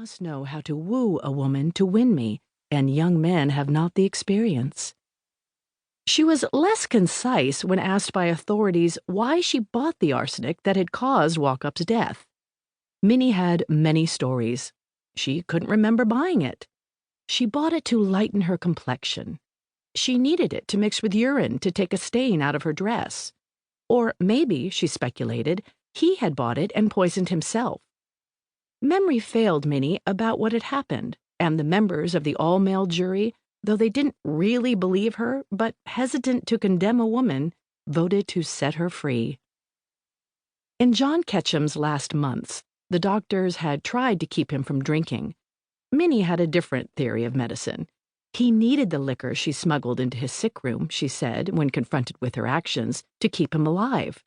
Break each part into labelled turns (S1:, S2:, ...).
S1: must know how to woo a woman to win me, and young men have not the experience." She was less concise when asked by authorities why she bought the arsenic that had caused Walkup's death. Minnie had many stories. She couldn't remember buying it. She bought it to lighten her complexion. She needed it to mix with urine to take a stain out of her dress. Or maybe, she speculated, he had bought it and poisoned himself. Memory failed Minnie about what had happened, and the members of the all-male jury, though they didn't really believe her, but hesitant to condemn a woman, voted to set her free. In John Ketcham's last months, the doctors had tried to keep him from drinking. Minnie had a different theory of medicine. He needed the liquor she smuggled into his sick room, she said, when confronted with her actions, to keep him alive.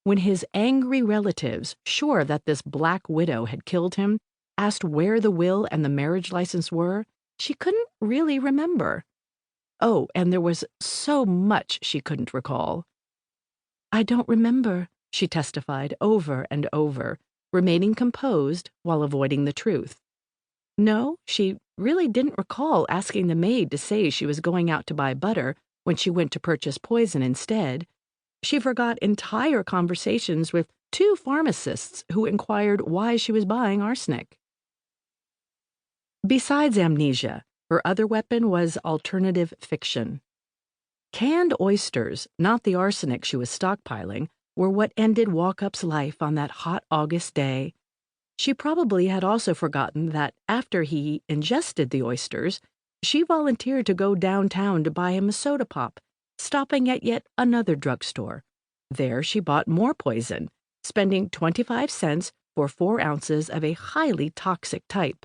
S1: When his angry relatives, sure that this black widow had killed him, asked where the will and the marriage license were, she couldn't really remember. Oh, and there was so much she couldn't recall. "I don't remember," she testified over and over, remaining composed while avoiding the truth. No, she really didn't recall asking the maid to say she was going out to buy butter when she went to purchase poison instead. She forgot entire conversations with 2 pharmacists who inquired why she was buying arsenic. Besides amnesia, her other weapon was alternative fiction. Canned oysters, not the arsenic she was stockpiling, were what ended Walkup's life on that hot August day. She probably had also forgotten that after he ingested the oysters, she volunteered to go downtown to buy him a soda pop, stopping at yet another drugstore. There she bought more poison, spending 25 cents for 4 ounces of a highly toxic type.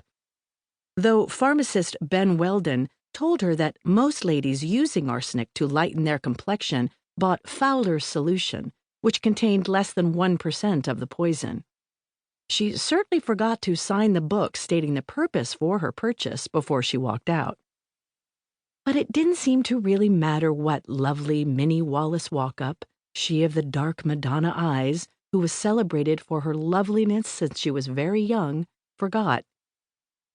S1: Though pharmacist Ben Weldon told her that most ladies using arsenic to lighten their complexion bought Fowler's solution, which contained less than 1% of the poison. She certainly forgot to sign the book stating the purpose for her purchase before she walked out. But it didn't seem to really matter what lovely Minnie Wallace Walkup, she of the dark Madonna eyes, who was celebrated for her loveliness since she was very young, forgot.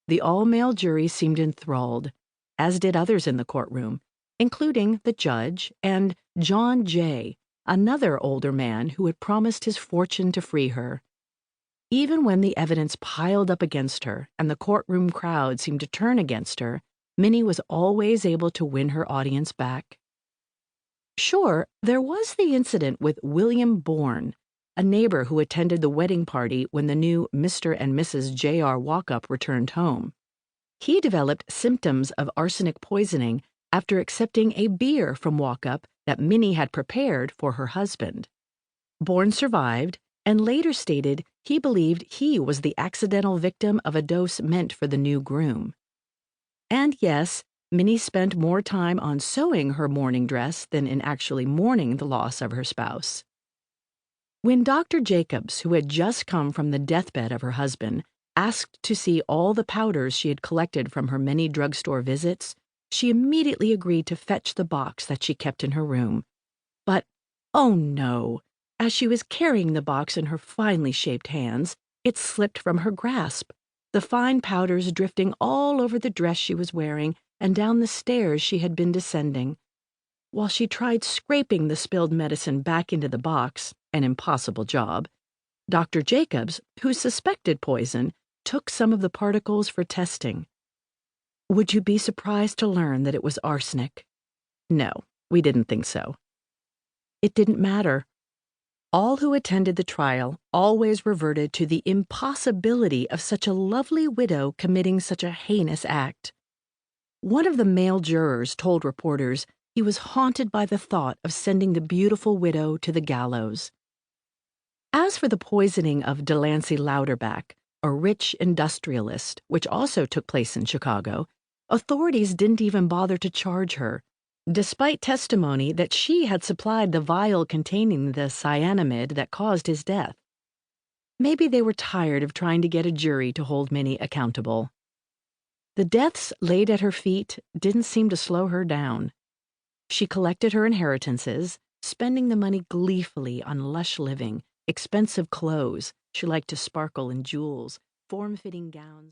S1: The all-male jury seemed enthralled, as did others in the courtroom, including the judge and John Jay, another older man who had promised his fortune to free her. Even when the evidence piled up against her and the courtroom crowd seemed to turn against her, Minnie was always able to win her audience back. Sure, there was the incident with William Bourne, a neighbor who attended the wedding party when the new Mr. and Mrs. J.R. Walkup returned home. He developed symptoms of arsenic poisoning after accepting a beer from Walkup that Minnie had prepared for her husband. Bourne survived, and later stated he believed he was the accidental victim of a dose meant for the new groom. And yes, Minnie spent more time on sewing her mourning dress than in actually mourning the loss of her spouse. When Dr. Jacobs, who had just come from the deathbed of her husband, asked to see all the powders she had collected from her many drugstore visits, she immediately agreed to fetch the box that she kept in her room. But, oh no! As she was carrying the box in her finely shaped hands, it slipped from her grasp, the fine powders drifting all over the dress she was wearing and down the stairs she had been descending. While she tried scraping the spilled medicine back into the box, an impossible job, Dr. Jacobs, who suspected poison, took some of the particles for testing. Would you be surprised to learn that it was arsenic? No, we didn't think so. It didn't matter. All who attended the trial always reverted to the impossibility of such a lovely widow committing such a heinous act. One of the male jurors told reporters he was haunted by the thought of sending the beautiful widow to the gallows. As for the poisoning of Delancey Louderback, a rich industrialist, which also took place in Chicago, authorities didn't even bother to charge her, despite testimony that she had supplied the vial containing the cyanamide that caused his death. Maybe they were tired of trying to get a jury to hold Minnie accountable. The deaths laid at her feet didn't seem to slow her down. She collected her inheritances, spending the money gleefully on lush living, expensive clothes. She liked to sparkle in jewels, form-fitting gowns.